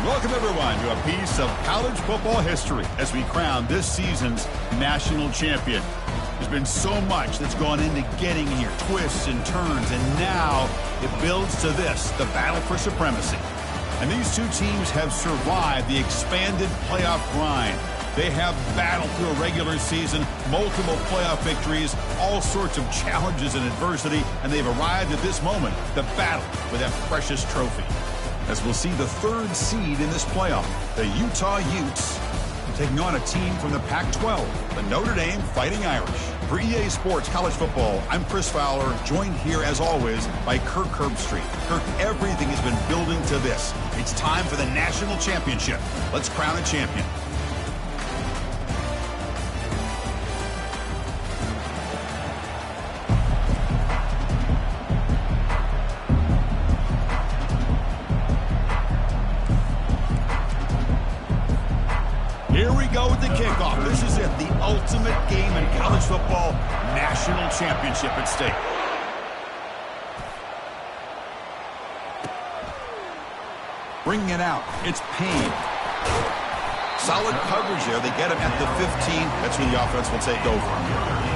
Welcome, everyone, to a piece of college football history as we crown this season's national champion. There's been so much that's gone into getting here, twists and turns, and now it builds to this, the battle for supremacy. And these two teams have survived the expanded playoff grind. They have battled through a regular season, multiple playoff victories, all sorts of challenges and adversity, and they've arrived at this moment, the battle for that precious trophy. As we'll see the third seed in this playoff, the Utah Utes, taking on a team from the Pac-12, the Notre Dame Fighting Irish. For EA Sports College Football, I'm Chris Fowler, joined here as always by Kirk Herbstreit. Kirk, everything has been building to this. It's time for the national championship. Let's crown a champion. Here we go with the kickoff. This is it, the ultimate game in college football, national championship at stake. Bringing it out, it's Payne. Solid coverage there. They get him at the 15. That's when the offense will take over.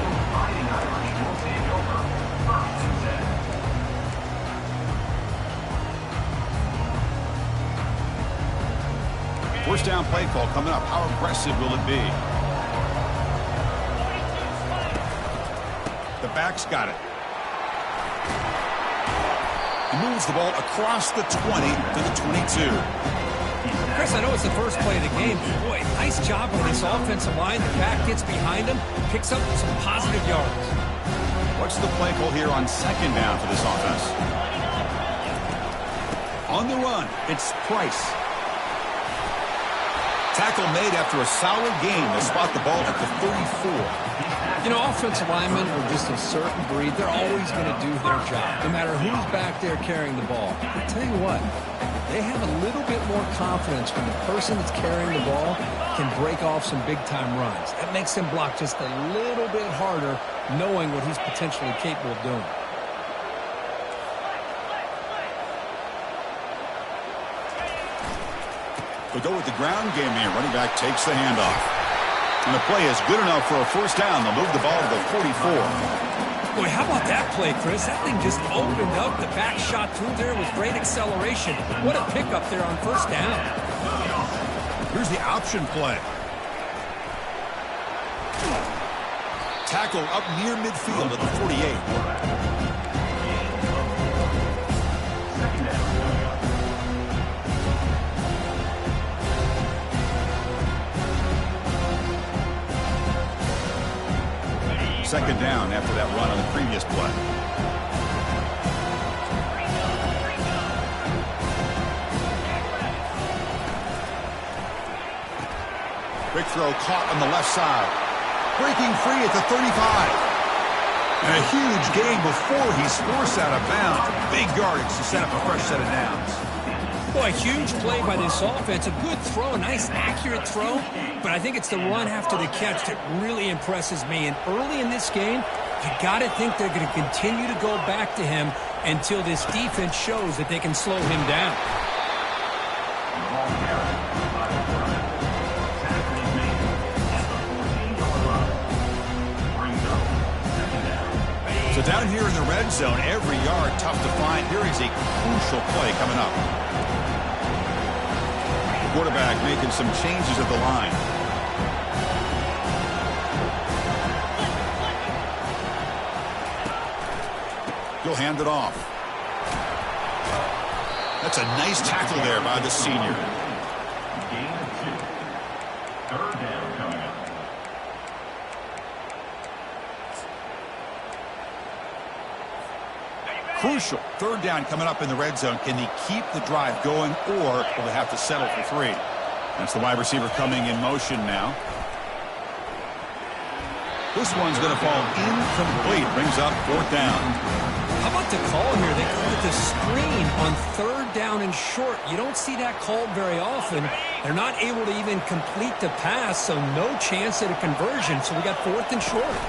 First down play call coming up. How aggressive will it be? The back's got it. He moves the ball across the 20 to the 22. Chris, I know it's the first play of the game. Boy, nice job on this offensive line. The back gets behind him, picks up some positive yards. What's the play call here on second down for this offense? On the run, it's Price. Tackle made after a solid game. They spot the ball at the 34. You know, offensive linemen are just a certain breed. They're always going to do their job, no matter who's back there carrying the ball. I tell you what, they have a little bit more confidence when the person that's carrying the ball can break off some big-time runs. That makes them block just a little bit harder, knowing what he's potentially capable of doing. We'll go with the ground game here. Running back takes the handoff. And the play is good enough for a first down. They'll move the ball to the 44. Boy, how about that play, Chris? That thing just opened up. The back shot through there with great acceleration. What a pickup there on first down. Here's the option play. Tackle up near midfield at the 48. Second down after that run on the previous play. Quick throw caught on the left side. Breaking free at the 35. And a huge gain before he's forced out of bounds. Big yardage to set up a fresh set of downs. Boy, huge play by this offense. A good throw, a nice accurate throw. But I think it's the run after the catch that really impresses me. And early in this game, you got to think they're going to continue to go back to him until this defense shows that they can slow him down. So down here in the red zone, every yard tough to find. Here is a crucial play coming up. Quarterback making some changes at the line. He'll hand it off. That's a nice tackle there by the senior. Third down coming up. Crucial. Third down coming up in the red zone. Can they keep the drive going, or will they have to settle for 3? That's the wide receiver coming in motion now. This one's going to fall incomplete. Brings up fourth down. How about the call here? They call it the screen on third down and short. You don't see that called very often. They're not able to even complete the pass, so no chance at a conversion. So we got fourth and short.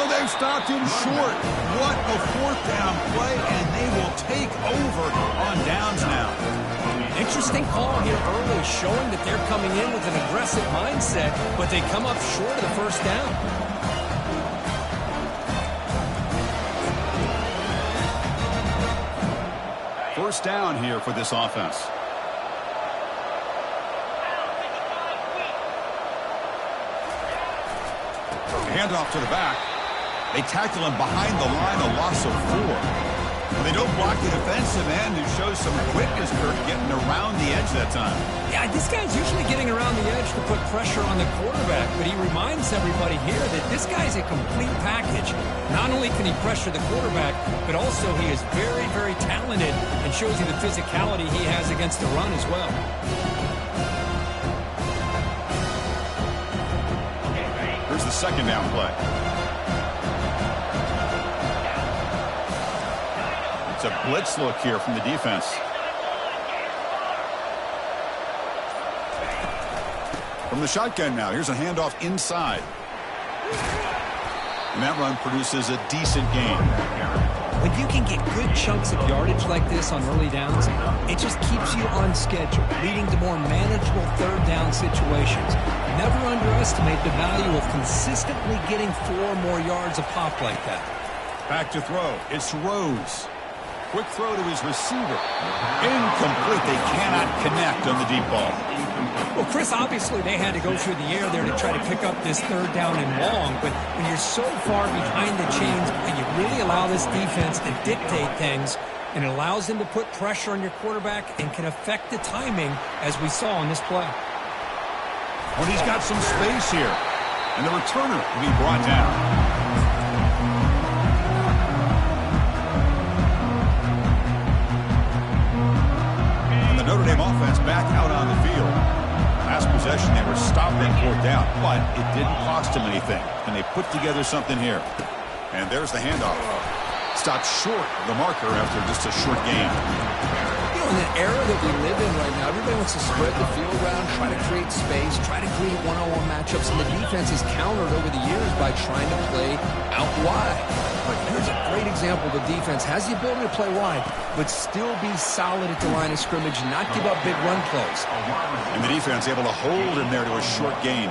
Oh, they've stopped him short. What a fourth down play, and they will take over on downs now. Interesting call here early, showing that they're coming in with an aggressive mindset, but they come up short of the first down. First down here for this offense. Handoff to the back. They tackle him behind the line, a loss of 4. And they don't block the defensive end, who shows some quickness, Kirk, getting around the edge that time. Yeah, this guy's usually getting around the edge to put pressure on the quarterback, but he reminds everybody here that this guy's a complete package. Not only can he pressure the quarterback, but also he is very, very talented and shows you the physicality he has against the run as well. Here's the second down play. It's a blitz look here from the defense. From the shotgun now, here's a handoff inside. And that run produces a decent gain. When you can get good chunks of yardage like this on early downs, it just keeps you on schedule, leading to more manageable third down situations. Never underestimate the value of consistently getting 4 more yards a pop like that. Back to throw. It's Rose. Quick throw to his receiver. Incomplete. They cannot connect on the deep ball. Well, Chris, obviously they had to go through the air there to try to pick up this third down and long, but when you're so far behind the chains and you really allow this defense to dictate things, and it allows them to put pressure on your quarterback and can affect the timing, as we saw on this play. When he's got some space here, and the returner will be brought down. Notre Dame offense back out on the field. Last possession, they were stopping 4th down, but it didn't cost them anything. And they put together something here. And there's the handoff. Stopped short of the marker after just a short gain. You know, in the era that we live in right now, everybody wants to spread the field around, try to create space, try to create one-on-one matchups, and the defense is countered over the years by trying to play out wide. But here's a great example. The defense has the ability to play wide, but still be solid at the line of scrimmage and not give up big run plays. And the defense able to hold him there to a short gain.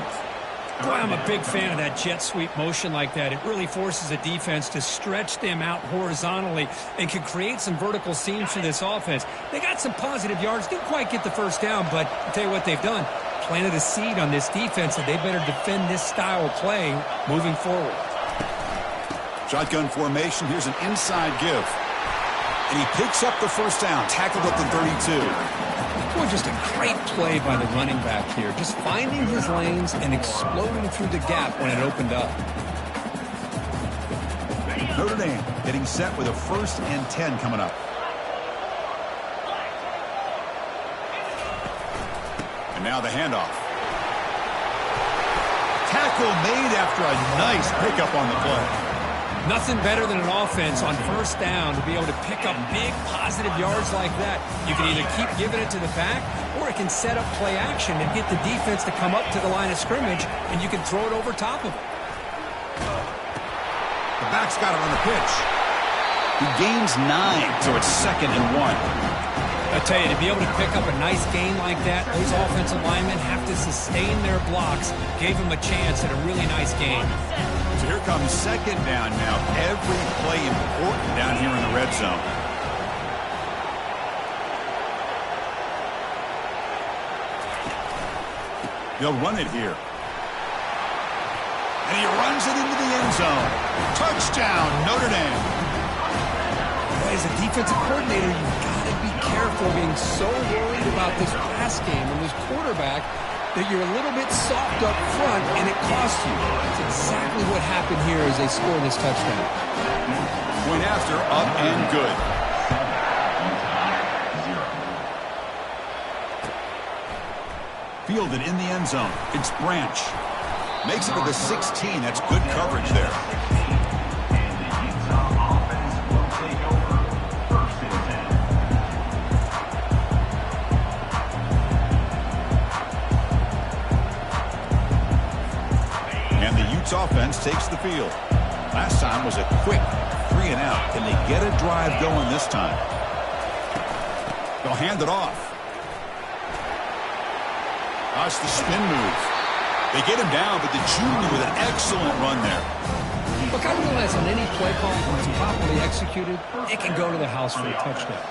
Boy, I'm a big fan of that jet sweep motion like that. It really forces the defense to stretch them out horizontally and can create some vertical seams for this offense. They got some positive yards, didn't quite get the first down, but I'll tell you what they've done. Planted a seed on this defense that they better defend this style of playing moving forward. Shotgun formation. Here's an inside give. And he picks up the first down, tackled at the 32. Boy, just a great play by the running back here. Just finding his lanes and exploding through the gap when it opened up. Notre Dame getting set with a 1st and 10 coming up. And now the handoff. Tackle made after a nice pickup on the play. Nothing better than an offense on first down to be able to pick up big positive yards like that. You can either keep giving it to the back, or it can set up play action and get the defense to come up to the line of scrimmage, and you can throw it over top of it. The back's got it on the pitch. He gains 9, so it's 2nd and 1. I tell you, to be able to pick up a nice gain like that, those offensive linemen have to sustain their blocks. Gave him a chance at a really nice gain. So here comes 2nd down now. Every play important down here in the red zone. They'll run it here. And he runs it into the end zone. Touchdown, Notre Dame. As a defensive coordinator, you've got to be careful being so worried about this pass game and this quarterback that you're a little bit soft up front and it costs you. That's exactly what happened here as they score this touchdown. Point after, up and good. Fielded in the end zone. It's Branch. Makes it to the 16. That's good coverage there. And the Utes offense takes the field. Last time was a quick 3 and out. Can they get a drive going this time? They'll hand it off. That's the spin move. They get him down, but the junior with an excellent run there. Look, I realize on any play call, when it's properly executed, it can go to the house for a touchdown.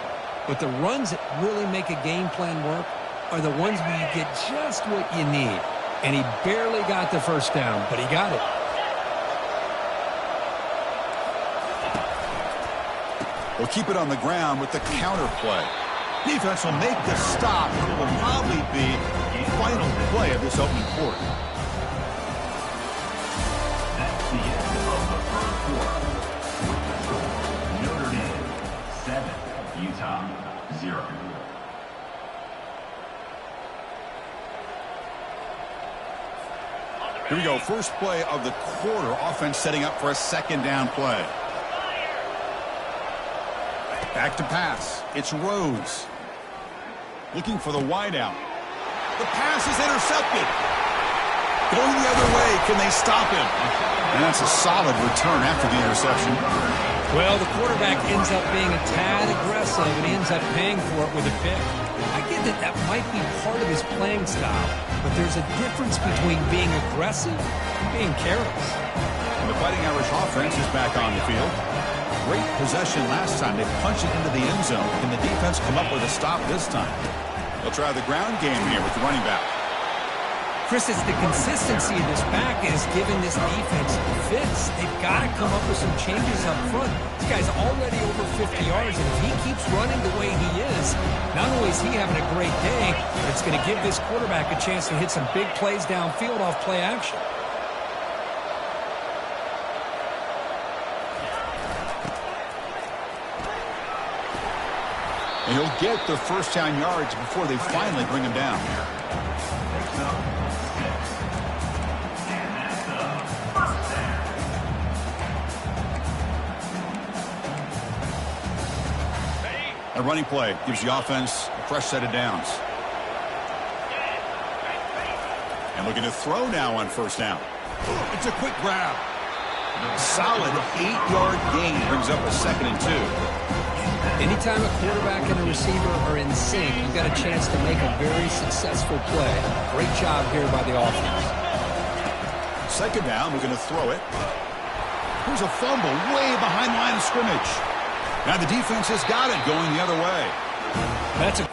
But the runs that really make a game plan work are the ones where you get just what you need. And he barely got the first down, but he got it. We'll keep it on the ground with the counter play. Defense will make the stop, and it will probably be the final play of this opening quarter. That's the end of the first quarter. Notre Dame 7, Utah 0. Here we go. First play of the quarter. Offense setting up for a second down play. Back to pass. It's Rose. Looking for the wideout. The pass is intercepted. Going the other way. Can they stop him? And that's a solid return after the interception. Well, the quarterback ends up being a tad aggressive, and he ends up paying for it with a pick. I get that that might be part of his playing style, but there's a difference between being aggressive and being careless. And the Fighting Irish offense is back on the field. Great possession last time. They punched it into the end zone. Can the defense come up with a stop this time? They'll try the ground game here with the running back. Chris, it's the consistency of this back is giving this defense fits. They've got to come up with some changes up front. This guy's already over 50 yards, and if he keeps running the way he is, not only is he having a great day, but it's going to give this quarterback a chance to hit some big plays downfield off play action. And he'll get the first down yards before they finally bring him down. A running play gives the offense a fresh set of downs. And looking to throw now on first down. It's a quick grab. Solid 8-yard gain brings up a 2nd and 2. Anytime a quarterback and a receiver are in sync, you've got a chance to make a very successful play. Great job here by the offense. 2nd down, we're going to throw it. Here's a fumble way behind the line of scrimmage. Now the defense has got it going the other way. That's a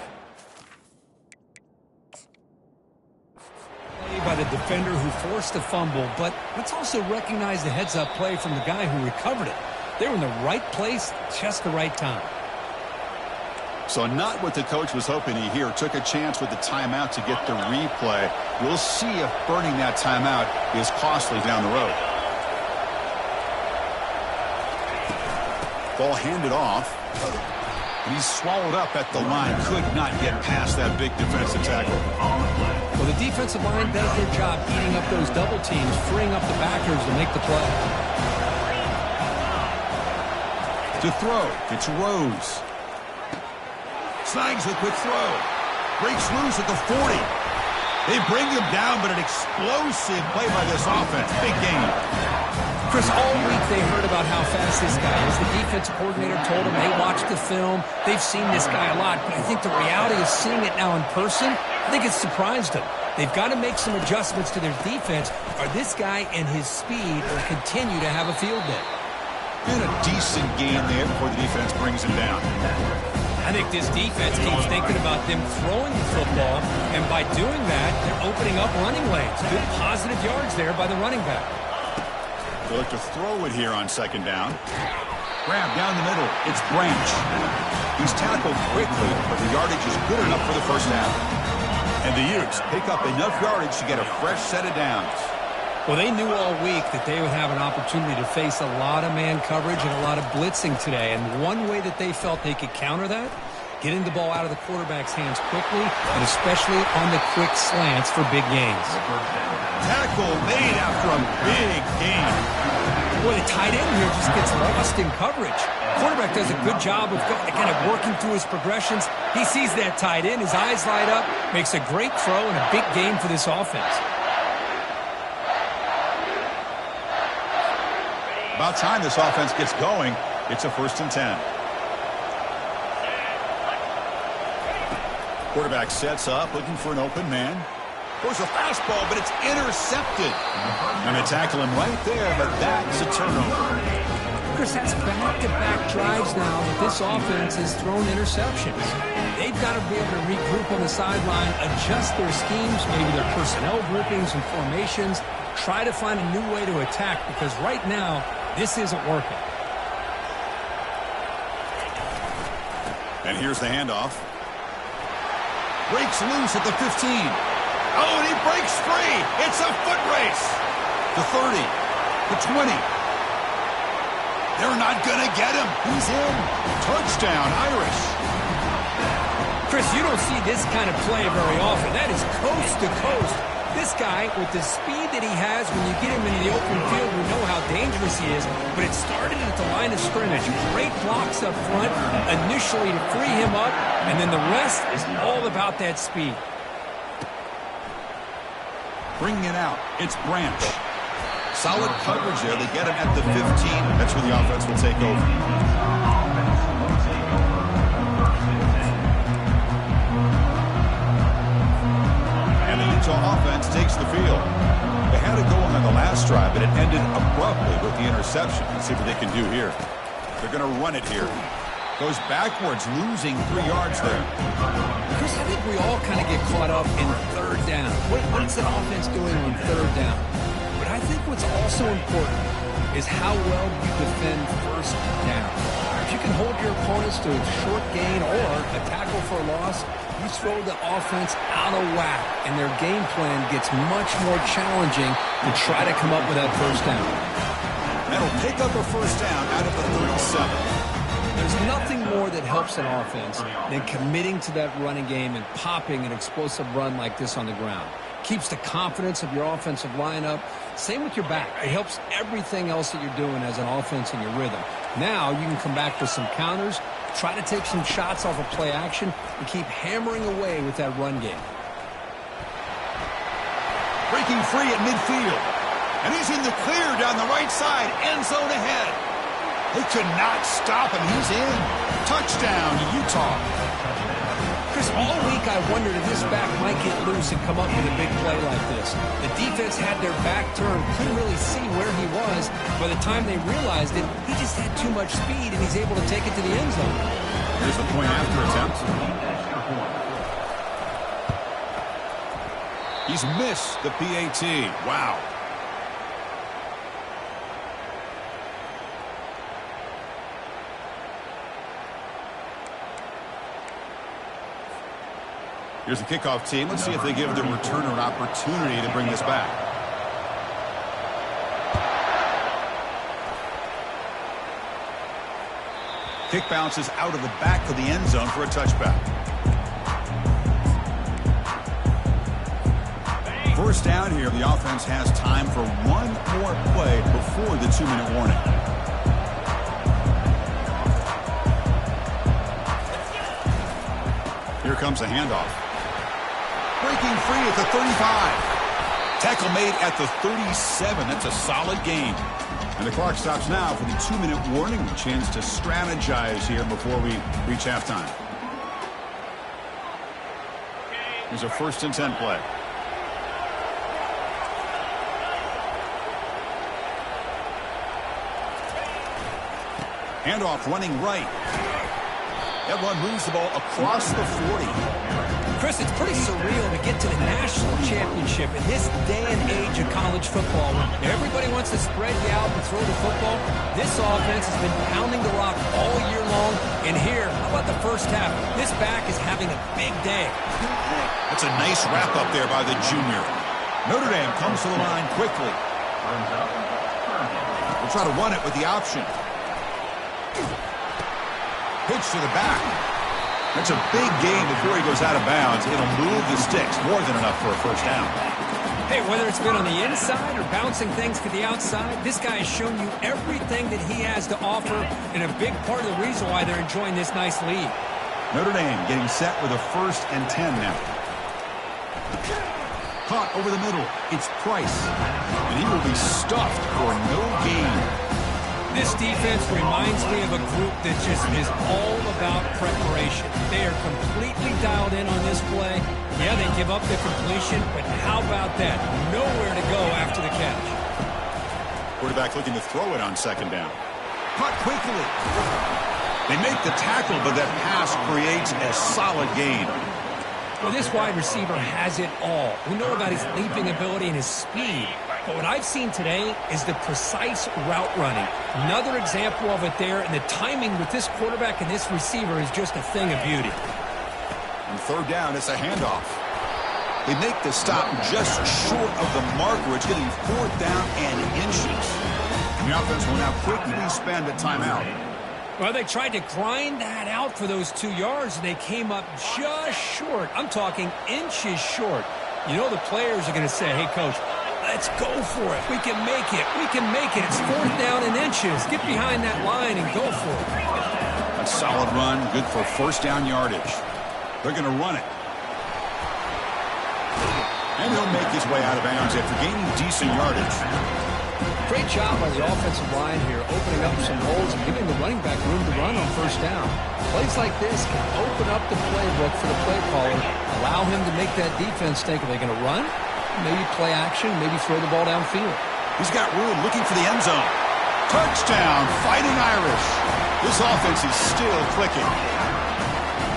play by the defender who forced the fumble, but let's also recognize the heads-up play from the guy who recovered it. They were in the right place, just the right time. So not what the coach was hoping to hear. Took a chance with the timeout to get the replay. We'll see if burning that timeout is costly down the road. Ball handed off. And he's swallowed up at the line. Could not get past that big defensive tackle. Well, the defensive line does their job eating up those double teams, freeing up the backers to make the play. To throw, it's Rose. Snags a quick throw. Breaks loose at the 40. They bring him down, but an explosive play by this offense. Big game. Chris, all week they heard about how fast this guy is. The defense coordinator told them they watched the film. They've seen this guy a lot, but I think the reality of seeing it now in person, I think it's surprised them. They've got to make some adjustments to their defense, or this guy and his speed will continue to have a field day. And a decent game there before the defense brings him down. I think this defense keeps thinking about them throwing the football, and by doing that, they're opening up running lanes. Good positive yards there by the running back. They look to throw it here on 2nd down. Grab down the middle. It's Branch. He's tackled quickly, but the yardage is good enough for the first down. And the Utes pick up enough yardage to get a fresh set of downs. Well, they knew all week that they would have an opportunity to face a lot of man coverage and a lot of blitzing today. And one way that they felt they could counter that, getting the ball out of the quarterback's hands quickly, and especially on the quick slants for big gains. Tackle made after a big gain. Boy, the tight end here just gets lost in coverage. Quarterback does a good job of kind of working through his progressions. He sees that tight end, his eyes light up, makes a great throw and a big gain for this offense. About time this offense gets going. It's a 1st and 10. Quarterback sets up, looking for an open man. Goes a fastball, but it's intercepted. And they tackle him right there, but that's a turnover. Chris, that's back-to-back drives now that this offense has thrown interceptions. They've got to be able to regroup on the sideline, adjust their schemes, maybe their personnel groupings and formations, try to find a new way to attack, because right now, this isn't working. And here's the handoff. Breaks loose at the 15. Oh, and he breaks free. It's a foot race. The 30. The 20. They're not going to get him. He's in. Touchdown, Irish. Chris, you don't see this kind of play very often. That is coast to coast. This guy, with the speed that he has, when you get him into the open field, we know how dangerous he is. But it started at the line of scrimmage. Great blocks up front, initially to free him up, and then the rest is all about that speed. Bringing it out, it's Branch. Solid coverage there. They get him at the 15. That's where the offense will take over. And the Utah offense takes the field. They had it going on the last drive, but it ended abruptly with the interception. Let's see what they can do here. They're going to run it here. Goes backwards, losing 3 yards there. Chris, I think we all kind of get caught up in 3rd down. What is that offense doing on 3rd down? But I think what's also important is how well you defend 1st down. If you can hold your opponents to a short gain or a tackle for a loss, you throw the offense out of whack, and their game plan gets much more challenging to try to come up with that 1st down. That'll pick up a 1st down out of the 37. There's nothing more that helps an offense than committing to that running game and popping an explosive run like this on the ground. Keeps the confidence of your offensive lineup. Same with your back. It helps everything else that you're doing as an offense in your rhythm. Now you can come back with some counters, try to take some shots off of play action, and keep hammering away with that run game. Breaking free at midfield. And he's in the clear down the right side. End zone ahead. They could not stop him. He's in. Touchdown, Utah. Chris, all week I wondered if this back might get loose and come up with a big play like this. The defense had their back turned, couldn't really see where he was. By the time they realized it, he just had too much speed, and he's able to take it to the end zone. Here's the point after attempt. He's missed the PAT. Wow. Here's the kickoff team. Let's see if they give the returner an opportunity to bring this back. Kick bounces out of the back of the end zone for a touchback. 1st down here. The offense has time for one more play before the 2-minute warning. Here comes the handoff. Breaking free at the 35. Tackle made at the 37. That's a solid gain. And the clock stops now for the 2-minute warning. A chance to strategize here before we reach halftime. Here's a 1st and 10 play. Handoff running right. That one moves the ball across the 40. Chris, it's pretty surreal to get to the national championship in this day and age of college football when everybody wants to spread you out and throw the football. This offense has been pounding the rock all year long. And here, how about the 1st half? This back is having a big day. That's a nice wrap up there by the junior. Notre Dame comes to the line quickly. We'll try to run it with the option. Pitch to the back. That's a big gain before he goes out of bounds. It'll move the sticks more than enough for a 1st down. Hey, whether it's been on the inside or bouncing things to the outside, this guy has shown you everything that he has to offer, and a big part of the reason why they're enjoying this nice lead. Notre Dame getting set with a 1st and 10 now. Caught over the middle. It's Price. And he will be stuffed for no gain. This defense reminds me of a group that just is all about preparation. They are completely dialed in on this play. Yeah, they give up the completion, but how about that? Nowhere to go after the catch. Quarterback looking to throw it on second down. Caught quickly. They make the tackle, but that pass creates a solid gain. Well, this wide receiver has it all. We know about his leaping ability and his speed. But what I've seen today is the precise route running. Another example of it there, and the timing with this quarterback and this receiver is just a thing of beauty. On third down, it's a handoff. They make the stop just short of the marker. It's getting fourth down and inches. And the offense will now quickly spend a timeout. Well, they tried to grind that out for those 2 yards, and they came up just short. I'm talking inches short. You know the players are going to say, hey, Coach, let's go for it. We can make it. We can make it. It's fourth down and inches. Get behind that line and go for it. A solid run, good for first down yardage. They're going to run it. And he'll make his way out of bounds after gaining decent yardage. Great job by the offensive line here, opening up some holes and giving the running back room to run on first down. Plays like this can open up the playbook for the play caller, allow him to make that defense think, are they going to run? Maybe play action, maybe throw the ball downfield. He's got room looking for the end zone. Touchdown, Fighting Irish. This offense is still clicking.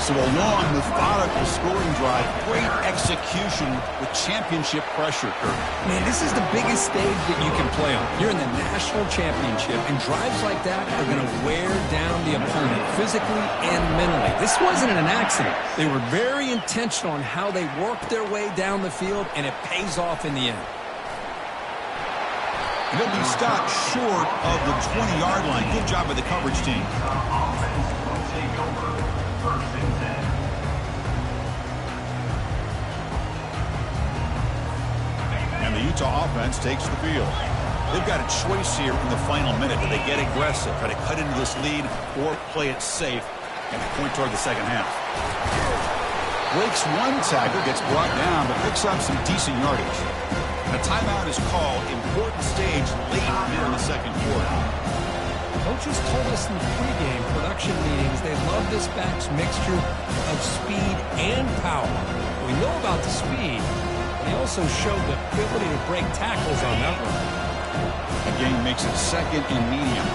So a long, methodical scoring drive, great execution with championship pressure, Kurt. Man, this is the biggest stage that you can play on. You're in the national championship, and drives like that are going to wear down the opponent physically and mentally. This wasn't an accident. They were very intentional on how they worked their way down the field, and it pays off in the end. He'll be stopped short of the 20-yard line. Good job by the coverage team. And the Utah offense takes the field. They've got a choice here in the final minute. Do they get aggressive, try to cut into this lead, or play it safe and point toward the second half? Breaks one tackle, gets brought down, but picks up some decent yardage. A timeout is called. Important stage late here in the second quarter. Coaches told us in the pregame production meetings they love this back's mixture of speed and power. We know about the speed. He also showed the ability to break tackles on that one. Again, makes it second and medium.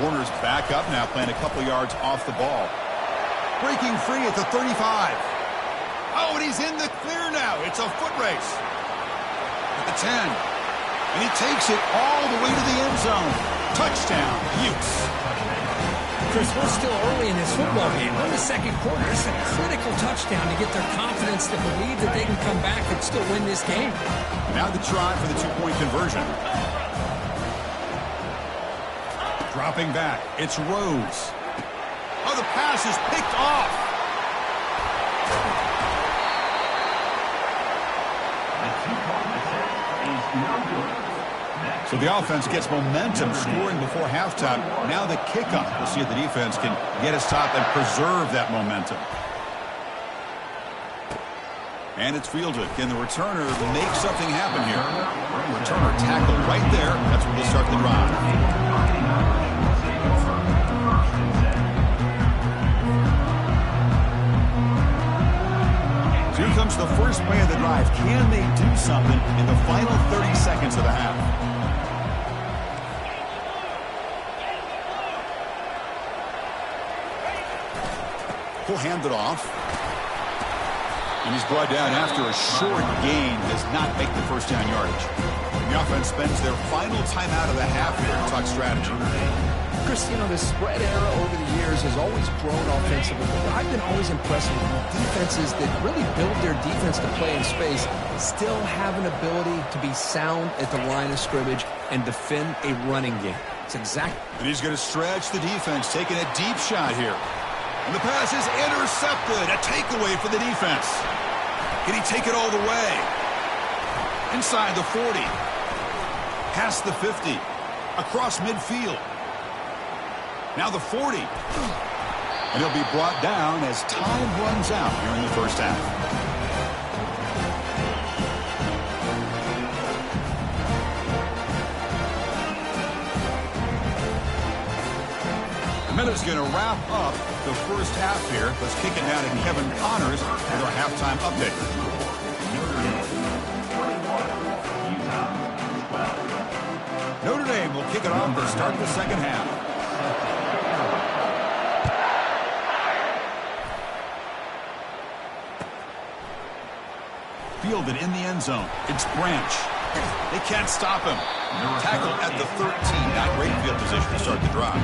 Warner's back up now, playing a couple yards off the ball. Breaking free at the 35. Oh, and he's in the clear now. It's a foot race. At the 10. And he takes it all the way to the end zone. Touchdown, Utes. Chris, we're still early in this football game. We're in the second quarter. This is a critical touchdown to get their confidence to believe that they can come back and still win this game. Now the try for the two-point conversion. Dropping back. It's Rose. Oh, the pass is picked off. So the offense gets momentum, scoring before halftime. Now the kickoff. We'll see if the defense can get a stop and preserve that momentum. And it's fielded. Can the returner make something happen here? Returner tackled right there. That's where they'll start the drive. So here comes the first play of the drive. Can they do something in the final 30 seconds of the half? He'll hand it off. And he's brought down after a short gain. Does not make the first down yardage. And the offense spends their final timeout of the half here to talk strategy. Chris, you know, the spread era over the years has always grown offensively. But I've been always impressed with defenses that really build their defense to play in space, still have an ability to be sound at the line of scrimmage and defend a running game. It's exactly. And he's going to stretch the defense, taking a deep shot here. And the pass is intercepted. A takeaway for the defense. Can he take it all the way? Inside the 40. Past the 50. Across midfield. Now the 40. And he'll be brought down as time runs out here in the first half. is going to wrap up the first half here. Let's kick it now to Kevin Connors with our halftime update. Notre Dame will kick it off to start the second half. Fielded in the end zone. It's Branch. They can't stop him. Tackle at the 13. Not great field position to start the drive.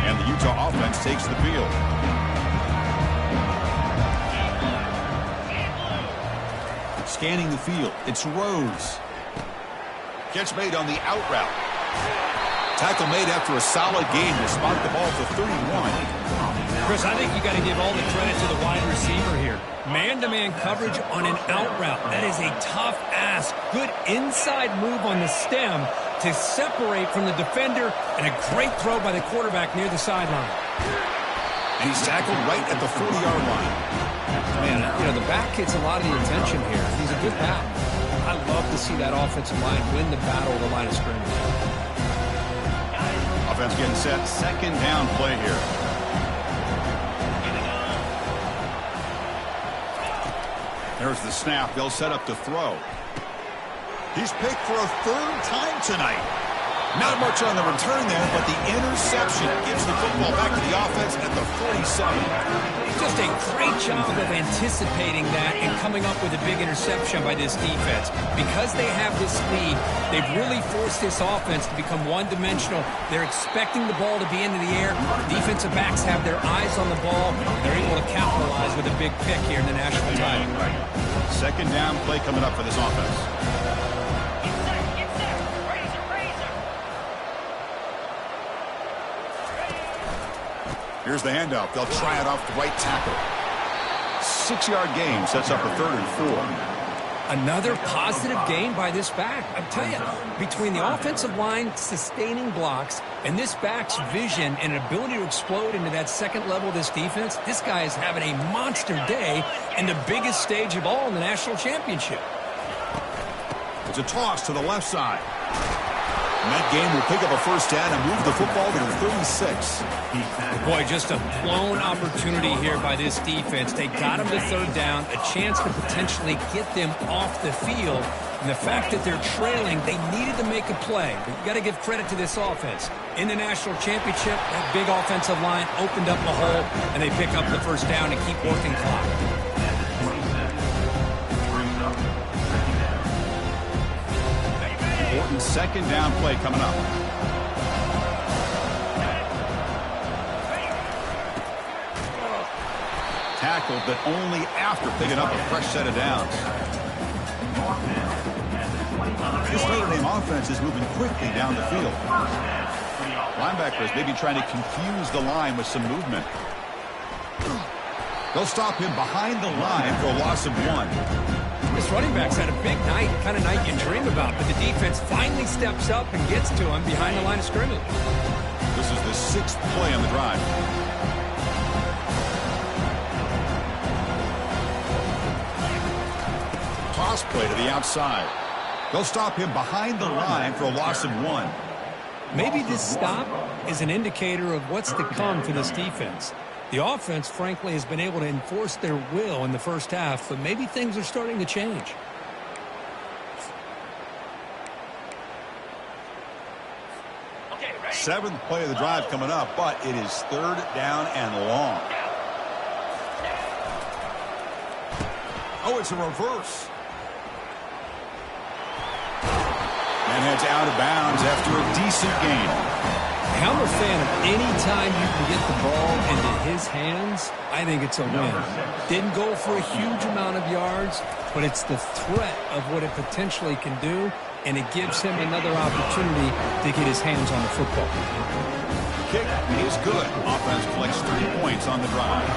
And the Utah offense takes the field. Scanning the field. It's Rose. Catch made on the out route. Tackle made after a solid gain to spot the ball at the 31. Chris, I think you got to give all the credit to the wide receiver here. Man-to-man coverage on an out route. That is a tough ask. Good inside move on the stem to separate from the defender, and a great throw by the quarterback near the sideline. And he's tackled right at the 40-yard line. Man, you know, the back gets a lot of the attention here. He's a good back. I love to see that offensive line win the battle of the line of scrimmage. Offense getting set. Second down play here. There's the snap. They'll set up to throw. He's picked for a third time tonight. Not much on the return there, but the interception gives the football back to the offense at the 47. Just a great job of anticipating that and coming up with a big interception by this defense. Because they have this lead, they've really forced this offense to become one-dimensional. They're expecting the ball to be into the air. The defensive backs have their eyes on the ball. They're able to capitalize with a big pick here in the national title. Second down play coming up for this offense. Here's the handoff. They'll try it off the right tackle. 6-yard gain sets up a 3rd and 4. Another positive gain by this back. I tell you, between the offensive line sustaining blocks and this back's vision and ability to explode into that second level of this defense, this guy is having a monster day and the biggest stage of all in the national championship. It's a toss to the left side. And that game will pick up a first down and move the football to the 36. Boy, just a blown opportunity here by this defense. They got him to third down, a chance to potentially get them off the field. And the fact that they're trailing, they needed to make a play. But you got to give credit to this offense. In the national championship, that big offensive line opened up a hole, and they pick up the first down and keep working clock. Important second down play coming up. Tackled, but only after picking up a fresh set of downs. This Notre Dame offense is moving quickly down the field. Linebackers maybe trying to confuse the line with some movement. They'll stop him behind the line for a loss of 1. This running back's had a big night, kind of night you dream about, but the defense finally steps up and gets to him behind the line of scrimmage. This is the 6th play on the drive. Toss play to the outside. They'll stop him behind the line for a loss of 1. Maybe this stop is an indicator of what's to come for this defense. The offense, frankly, has been able to enforce their will in the first half, but maybe things are starting to change. Seventh play of the drive coming up, but it is 3rd down and long. Oh, it's a reverse. And heads out of bounds after a decent gain. I'm a fan of any time you can get the ball into his hands. I think it's a win. Didn't go for a huge amount of yards, but it's the threat of what it potentially can do, and it gives him another opportunity to get his hands on the football. Kick is good. Offense collects 3 points on the drive,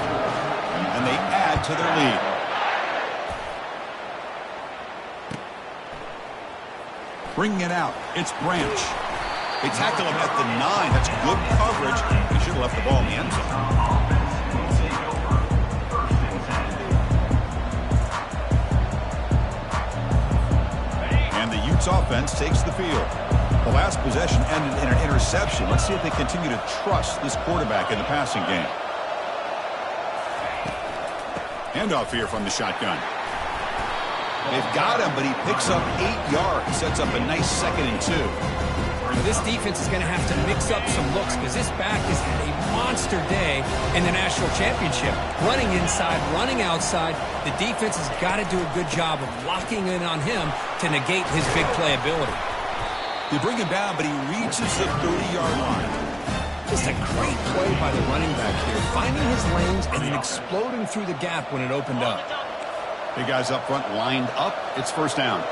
and they add to their lead. Bringing it out, it's Branch. They tackle him at the 9. That's good coverage. He should have left the ball in the end zone. And the Utes offense takes the field. The last possession ended in an interception. Let's see if they continue to trust this quarterback in the passing game. Handoff here from the shotgun. They've got him, but he picks up 8 yards. Sets up a nice 2nd and 2. This defense is going to have to mix up some looks because this back has had a monster day in the national championship. Running inside, running outside. The defense has got to do a good job of locking in on him to negate his big play ability. They bring him down, but he reaches the 30-yard line. Just a great play by the running back here, finding his lanes and then exploding through the gap when it opened up. Big guys up front lined up. It's first down.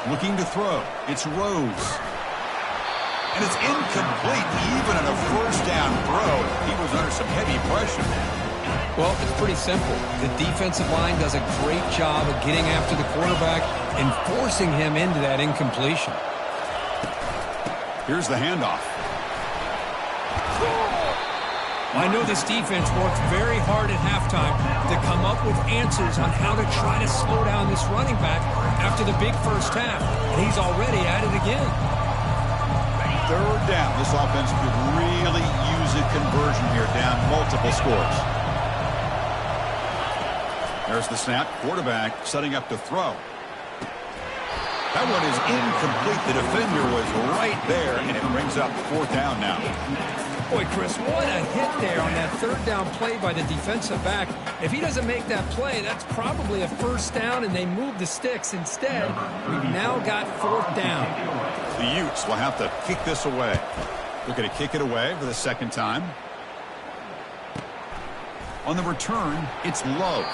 Looking to throw. It's Rose. And it's incomplete. Even on a first down throw, he was under some heavy pressure. Well, it's pretty simple. The defensive line does a great job of getting after the quarterback and forcing him into that incompletion. Here's the handoff. I know this defense worked very hard at halftime to come up with answers on how to try to slow down this running back after the big first half. And he's already at it again. Third down. This offense could really use a conversion here, down multiple scores. There's the snap. Quarterback setting up to throw. That one is incomplete. The defender was right there, and it brings up fourth down now. Boy, Chris, what a hit there on that third down play by the defensive back. If he doesn't make that play, that's probably a first down, and they move the sticks. Instead, we've now got fourth down. The Utes will have to kick this away. Looking to kick it away for the second time. On the return, it's Love.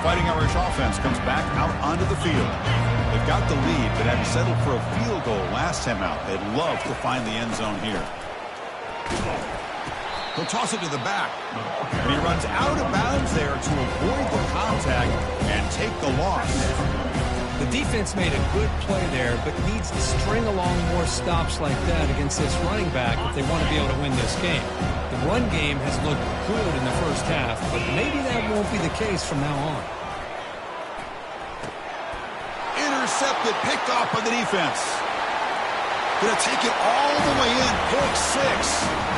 Fighting Irish offense comes back out onto the field. They've got the lead, but had settled for a field goal last time out. They'd love to find the end zone here. He'll toss it to the back. And he runs out of bounds there to avoid the contact and take the loss. The defense made a good play there, but needs to string along more stops like that against this running back if they want to be able to win this game. The run game has looked good in the first half, but maybe that won't be the case from now on. Intercepted, picked off by the defense. Going to take it all the way in. Pick 6.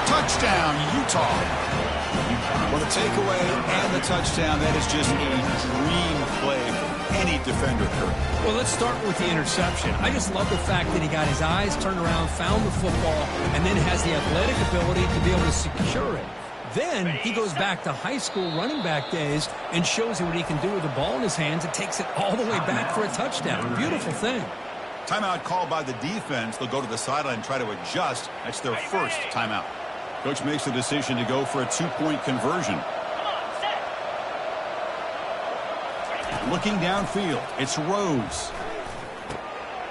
Touchdown, Utah. Well, the takeaway and the touchdown, that is just a dream play for any defender, Kurt. Well, let's start with the interception. I just love the fact that he got his eyes turned around, found the football, and then has the athletic ability to be able to secure it. Then he goes back to high school running back days and shows you what he can do with the ball in his hands and takes it all the way back for a touchdown. Beautiful thing. Timeout called by the defense. They'll go to the sideline and try to adjust. That's their first timeout. Coach makes the decision to go for a 2-point conversion. Looking downfield, it's Rose.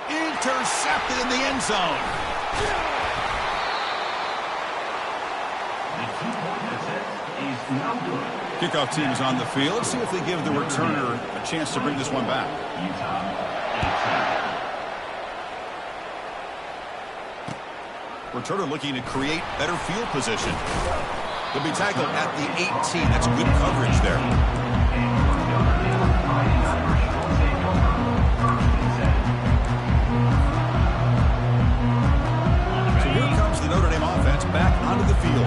Intercepted in the end zone. Kickoff team is on the field. Let's see if they give the returner a chance to bring this one back. Returner looking to create better field position. They'll be tackled at the 18. That's good coverage there. So here comes the Notre Dame offense back onto the field.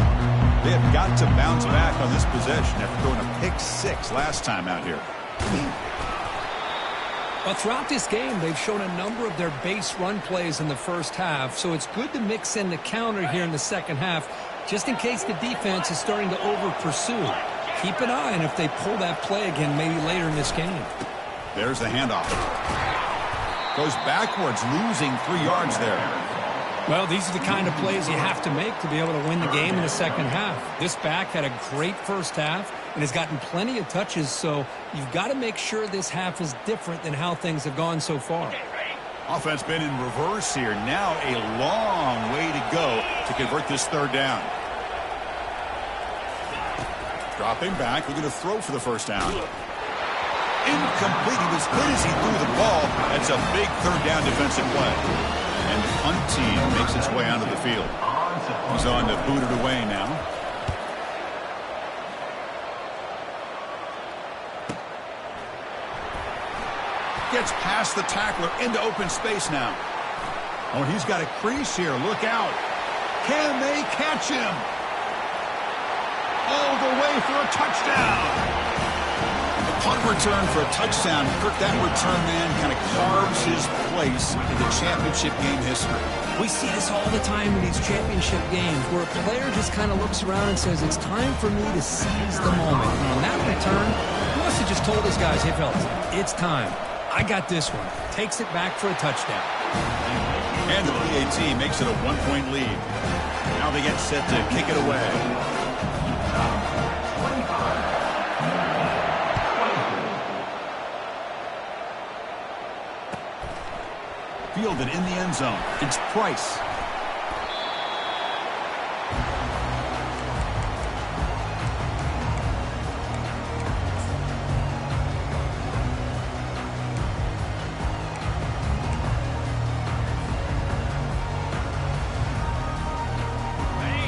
They have got to bounce back on this possession after throwing a pick 6 last time out here. Well, throughout this game, they've shown a number of their base run plays in the first half, so it's good to mix in the counter here in the second half, just in case the defense is starting to over-pursue. Keep an eye on if they pull that play again maybe later in this game. There's the handoff. Goes backwards, losing 3 yards there. Well, these are the kind of plays you have to make to be able to win the game in the second half. This back had a great first half and has gotten plenty of touches, so you've got to make sure this half is different than how things have gone so far. Offense been in reverse here. Now a long way to go to convert this third down. Dropping back, looking to throw for the first down. Incomplete. He was hit as he threw the ball. That's a big third down defensive play. And the punt team makes its way onto the field. He's on to boot it away now. Gets past the tackler into open space now. Oh, he's got a crease here. Look out. Can they catch him? All the way for a touchdown. The punt return for a touchdown. Kirk, that return man kind of carves his place in the championship game history. We see this all the time in these championship games where a player just kind of looks around and says, it's time for me to seize the moment. And on that return, he must have just told his guys, hey, fellas, it's time. I got this one. Takes it back for a touchdown. And the PAT makes it a 1-point lead. Now they get set to kick it away. Fielded in the end zone. It's Price.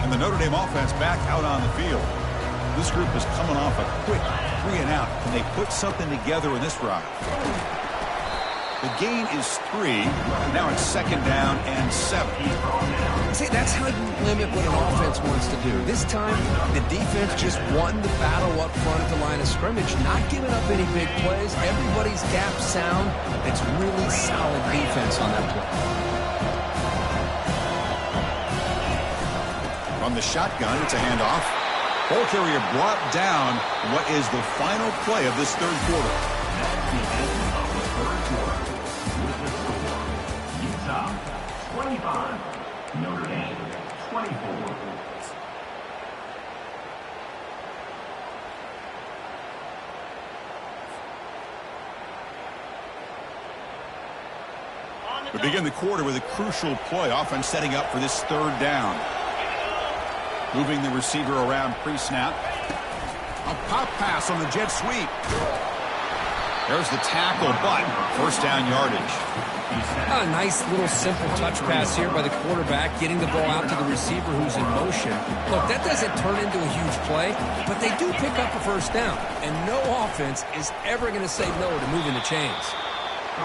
The Notre Dame offense back out on the field. This group is coming off a quick 3 and out. Can they put something together in this drive? The gain is 3. Now it's 2nd down and 7. See, that's how you limit what an offense wants to do. This time, the defense just won the battle up front at the line of scrimmage, not giving up any big plays. Everybody's gap sound. It's really solid defense on that play. From the shotgun, it's a handoff. Ball carrier brought down. What is the final play of this third quarter? Utah 25, Notre Dame 24. We begin the quarter with a crucial play. Offense setting up for this 3rd down. Moving the receiver around pre-snap. A pop pass on the jet sweep. There's the tackle, but 1st down yardage. A nice little simple touch pass here by the quarterback, getting the ball out to the receiver who's in motion. Look, that doesn't turn into a huge play, but they do pick up a 1st down, and no offense is ever going to say no to moving the chains.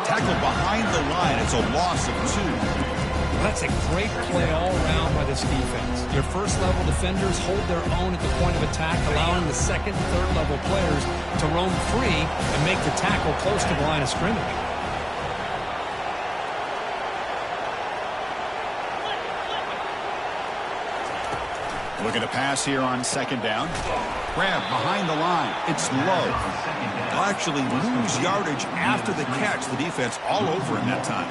Tackle behind the line. It's a loss of 2. That's a great play all around by this defense. Your first-level defenders hold their own at the point of attack, allowing the 2nd and 3rd-level players to roam free and make the tackle close to the line of scrimmage. Looking to pass here on 2nd down. Grab behind the line. It's low. They'll actually lose yardage after the catch. The defense all over him that time.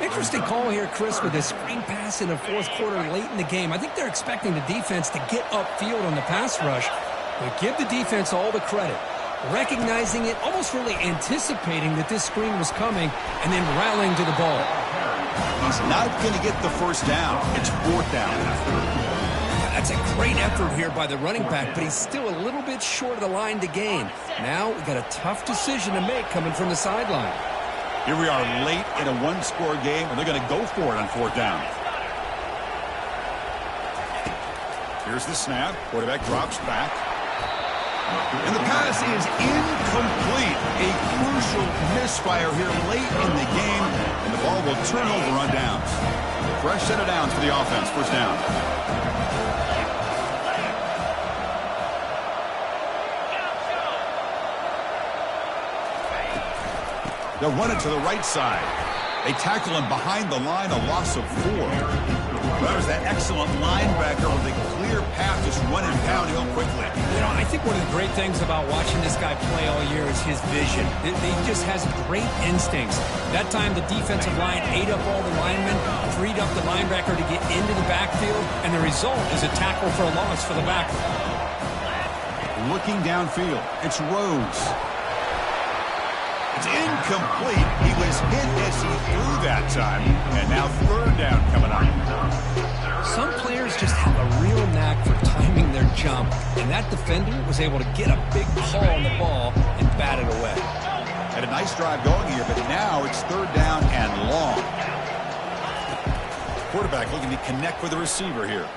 Interesting call here, Chris, with this screen pass in the 4th quarter late in the game. I think they're expecting the defense to get upfield on the pass rush. But give the defense all the credit. Recognizing it, almost really anticipating that this screen was coming, and then rallying to the ball. He's not going to get the 1st down. It's 4th down. That's a great effort here by the running back, but he's still a little bit short of the line to gain. Now we've got a tough decision to make coming from the sideline. Here we are late in a 1-score game, and they're going to go for it on 4th down. Here's the snap. Quarterback drops back. And the pass is incomplete. A crucial misfire here late in the game, and the ball will turn over on downs. Fresh set of downs for the offense. 1st down. They'll run it to the right side. They tackle him behind the line, a loss of 4. There's that excellent linebacker with a clear path just running downhill quickly. You know, I think one of the great things about watching this guy play all year is his vision. He just has great instincts. That time the defensive line ate up all the linemen, freed up the linebacker to get into the backfield, and the result is a tackle for a loss for the backer. Looking downfield, it's Rhodes. It's incomplete. He was hit as he threw that time. And now 3rd down coming up. Some players just have a real knack for timing their jump. And that defender was able to get a big pull on the ball and bat it away. Had a nice drive going here, but now it's 3rd down and long. Quarterback looking to connect with the receiver here.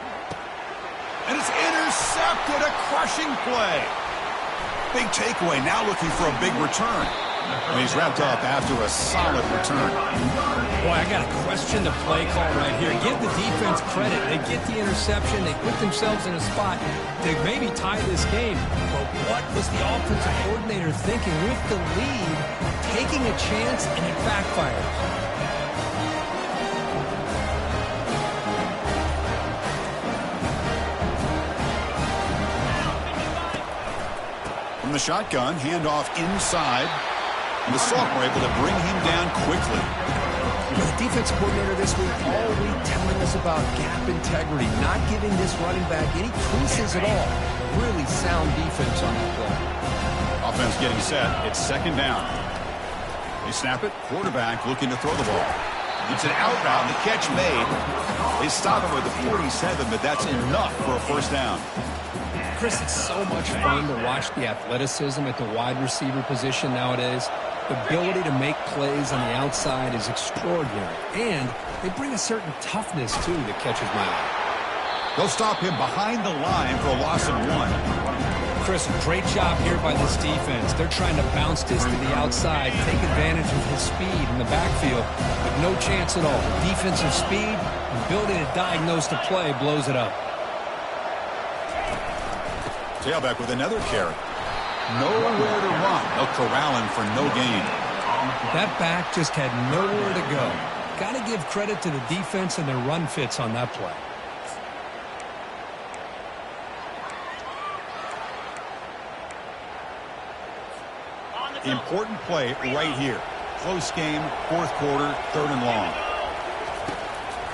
And it's intercepted, a crushing play. Big takeaway, now looking for a big return. And he's wrapped up after a solid return. Boy, I got to question the play call right here. Give the defense credit. They get the interception. They put themselves in a spot to maybe tie this game. But what was the offensive coordinator thinking with the lead, taking a chance, and it backfires? From the shotgun, handoff inside. And the sophomore able to bring him down quickly. The defensive coordinator this week all week telling us about gap integrity, not giving this running back any creases at all. Really sound defense on that play. Offense getting set. It's second down. They snap it. Quarterback looking to throw the ball. It's an out route. The catch made. They stop him with the 47, but that's enough for a first down. Chris, it's so much fun to watch the athleticism at the wide receiver position nowadays. The ability to make plays on the outside is extraordinary. And they bring a certain toughness, too, that catches my eye. They'll stop him behind the line for a loss of 1. Chris, great job here by this defense. They're trying to bounce this to the outside, take advantage of his speed in the backfield, but no chance at all. Defensive speed, ability to diagnose the play, blows it up. Tailback with another carry. Nowhere to run. They'll corral him for no gain. That back just had nowhere to go. Got to give credit to the defense and their run fits on that play. Important play right here. Close game, fourth quarter, third and long.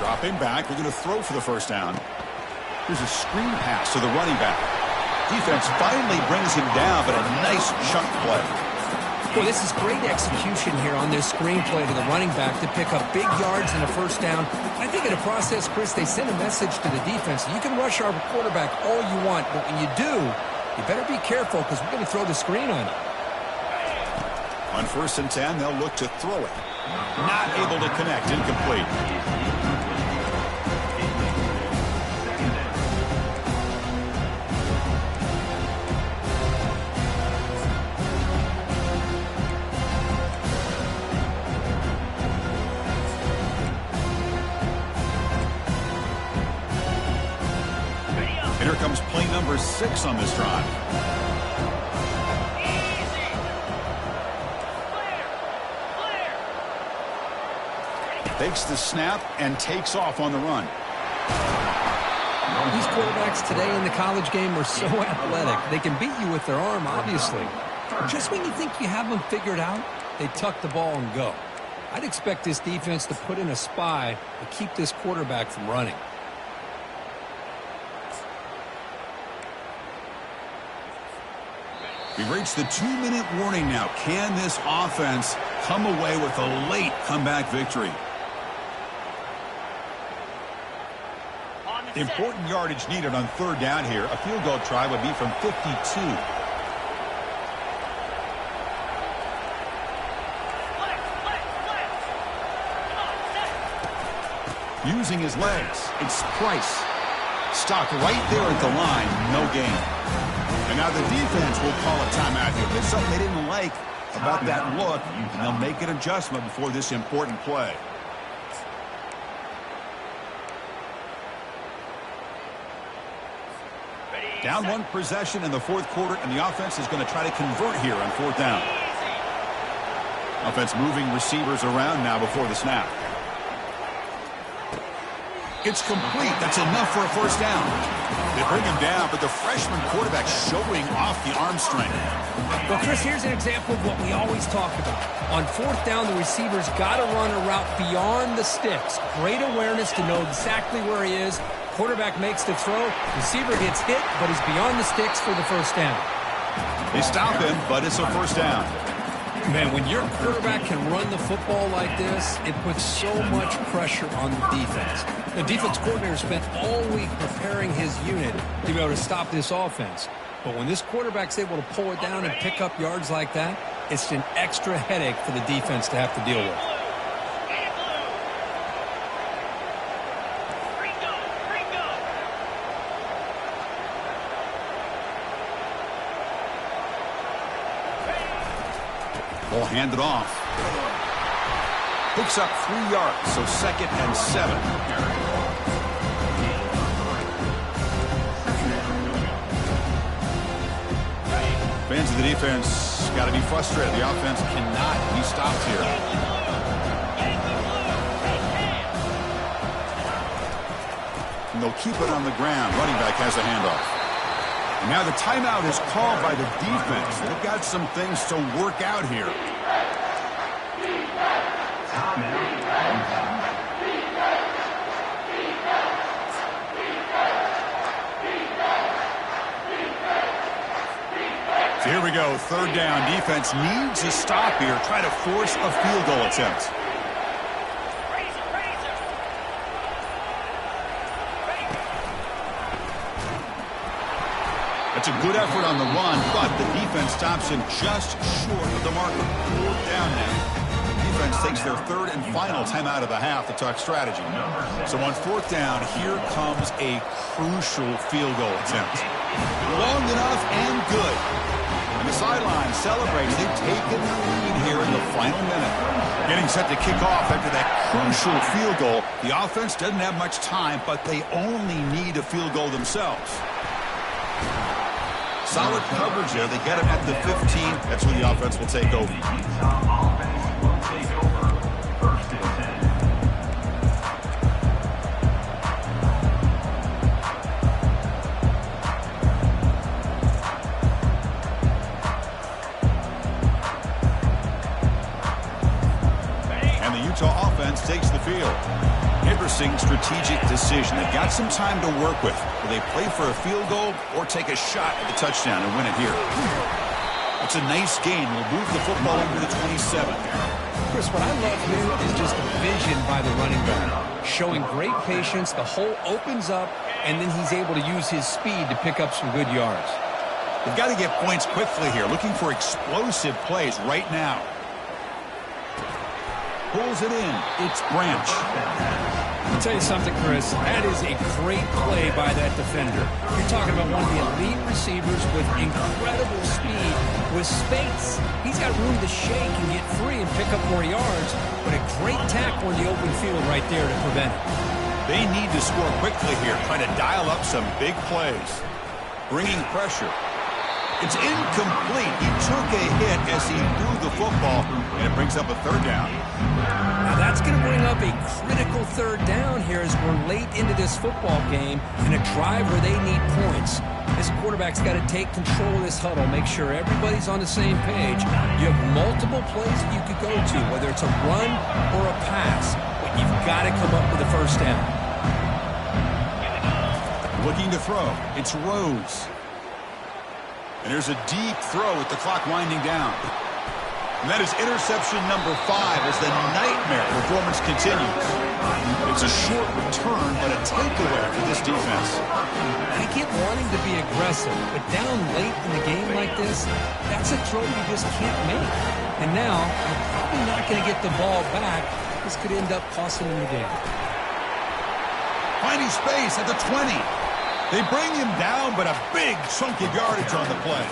Dropping back, we're going to throw for the first down. Here's a screen pass to the running back. Defense finally brings him down, but a nice chunk play. Well, this is great execution here on this screen play to the running back to pick up big yards and a first down. I think in the process, Chris, they send a message to the defense. You can rush our quarterback all you want, but when you do, you better be careful because we're going to throw the screen on you. On 1st and 10, they'll look to throw it. Not able to connect, incomplete. Here comes play number 6 on this drive. Takes the snap and takes off on the run. These quarterbacks today in the college game are so athletic. They can beat you with their arm, obviously. Just when you think you have them figured out, they tuck the ball and go. I'd expect this defense to put in a spy to keep this quarterback from running. We've reached the 2-minute warning now. Can this offense come away with a late comeback victory? Important yardage needed on third down here. A field goal try would be from 52. Using his legs, it's Price. Stopped right there at the line, no gain. And now the defense will call a timeout here. There's something they didn't like about that look, and they'll make an adjustment before this important play. Down 1 possession in the fourth quarter, and the offense is going to try to convert here on 4th down. Offense moving receivers around now before the snap. It's complete. That's enough for a first down. They bring him down, but the freshman quarterback showing off the arm strength. Well, Chris, here's an example of what we always talk about. On 4th down, the receiver's got to run a route beyond the sticks. Great awareness to know exactly where he is. Quarterback makes the throw. Receiver gets hit, but he's beyond the sticks for the first down. They stop him, but it's a first down. Man, when your quarterback can run the football like this, it puts so much pressure on the defense. The defense coordinator spent all week preparing his unit to be able to stop this offense. But when this quarterback's able to pull it down and pick up yards like that, it's an extra headache for the defense to have to deal with. He'll hand it off. Picks up 3 yards, so 2nd and 7. Fans of the defense got to be frustrated. The offense cannot be stopped here. And they'll keep it on the ground. Running back has the handoff. And now the timeout is called by the defense. They've got some things to work out here. So here we go, 3rd down. Defense needs a stop here. Try to force a field goal attempt. That's a good effort on the run, but the defense stops him just short of the marker. 4th down now. Defense takes their 3rd and final timeout of the half to talk strategy. So on 4th down, here comes a crucial field goal attempt. Long enough and good. And the sideline celebrates. They've taken the lead here in the final minute. Getting set to kick off after that crucial field goal. The offense doesn't have much time, but they only need a field goal themselves. Solid coverage there. They get him at the 15. That's where the offense will take over. And the Utah offense takes the field. Interesting strategic decision. They've got some time to work with. Will they play for a field goal or take a shot at the touchdown and win it here? It's a nice gain. We'll move the football into the 27. Chris, what I love here is just the vision by the running back. Showing great patience. The hole opens up, and then he's able to use his speed to pick up some good yards. They've got to get points quickly here. Looking for explosive plays right now. Pulls it in. It's Branch. I'll tell you something, Chris. That is a great play by that defender. You're talking about one of the elite receivers with incredible speed, with space. He's got room to shake and get free and pick up more yards, but a great tackle in the open field right there to prevent it. They need to score quickly here, trying to dial up some big plays. Bringing pressure. It's incomplete. He took a hit as he threw the football, and it brings up a 3rd down. Now that's going to bring up a critical 3rd down here as we're late into this football game and a drive where they need points. This quarterback's got to take control of this huddle, make sure everybody's on the same page. You have multiple plays that you could go to, whether it's a run or a pass, but you've got to come up with a 1st down. Looking to throw. It's Rose. And there's a deep throw with the clock winding down. And that is interception number 5 as the nightmare performance continues. It's a short return, but a takeaway for this defense. I get wanting to be aggressive, but down late in the game like this, that's a throw you just can't make. And now, you're probably not going to get the ball back. This could end up costing them the game. Finding space at the 20. They bring him down, but a big chunk of yardage on the play.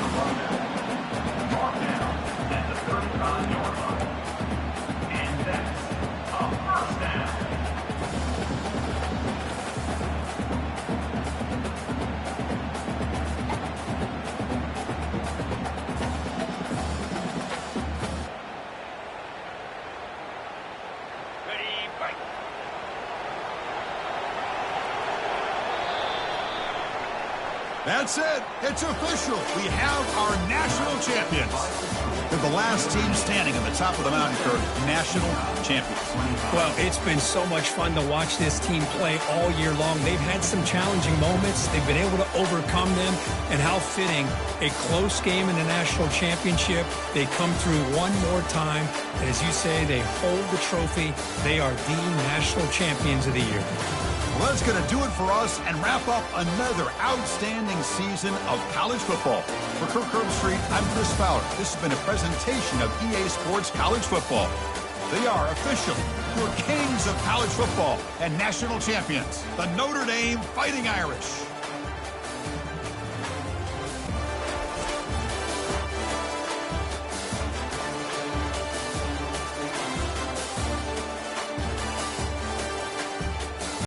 That's it. It's official. We have our national champions. They're the last team standing on the top of the mountain, Kirk. National champions. Well, it's been so much fun to watch this team play all year long. They've had some challenging moments. They've been able to overcome them. And how fitting, a close game in the national championship. They come through one more time. And as you say, they hold the trophy. They are the national champions of the year. Well, that's going to do it for us and wrap up another outstanding season of college football. For Kirk Herbstreit, I'm Chris Fowler. This has been a presentation of EA Sports College Football. They are officially your kings of college football and national champions, the Notre Dame Fighting Irish.